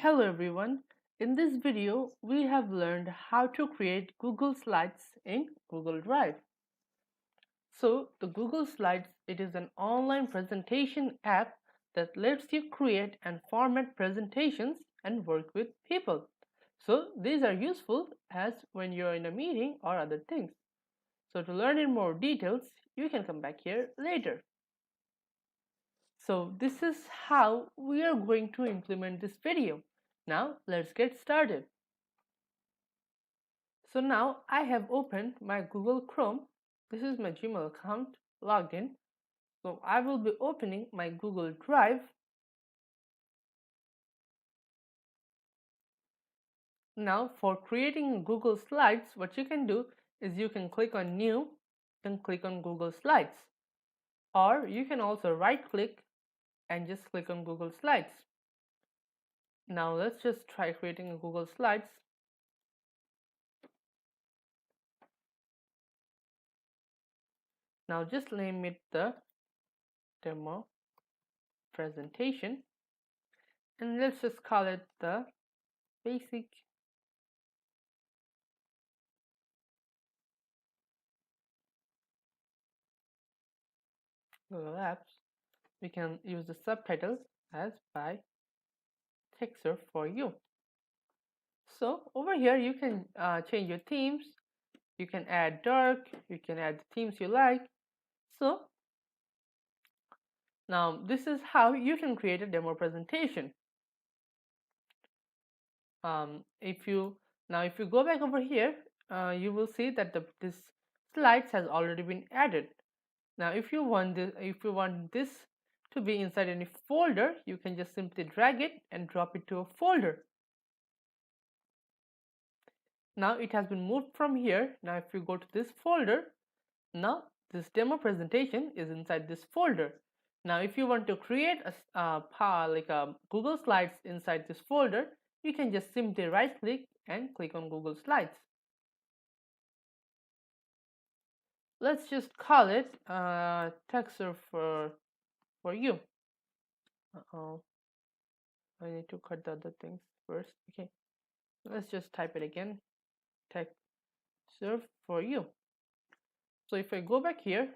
Hello everyone. In this video, we have learned how to create Google Slides in Google Drive. So the Google Slides, it is an online presentation app that lets you create and format presentations and work with people. So these are useful as when you're in a meeting or other things. So to learn in more details, you can come back here later. So this is how we are going to implement this video. Now let's get started. So now I have opened my Google Chrome. This is my Gmail account logged in. So I will be opening my Google Drive. Now for creating Google Slides, what you can do is you can click on New, then click on Google Slides. Or you can also right click and just click on Google Slides. Now let's just try creating a Google Slides. Now just name it the demo presentation, and let's just call it the basic Google Apps. We can use the subtitle as by Texture for you. So over here you can change your themes. You can add dark, you can add the themes you like. So now this is how you can create a demo presentation. If you go back over here, you will see that this slides has already been added. Now if you want this to be inside any folder, you can just simply drag it and drop it to a folder. Now it has been moved from here. Now if you go to this folder, now this demo presentation is inside this folder. Now if you want to create a Google Slides inside this folder, you can just simply right click and click on Google Slides. Let's just call it Texture for you. I need to cut the other things first. Okay, let's just type it again. Texture for you. So if I go back here,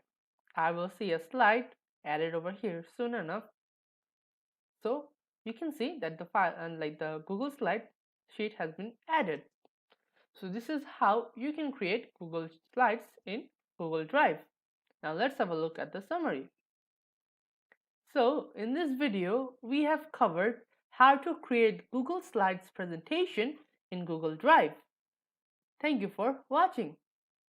I will see a slide added over here soon enough. So you can see that the file and the Google Slide sheet has been added. So this is how you can create Google Slides in Google Drive. Now let's have a look at the summary. So in this video, we have covered how to create Google Slides presentation in Google Drive. Thank you for watching.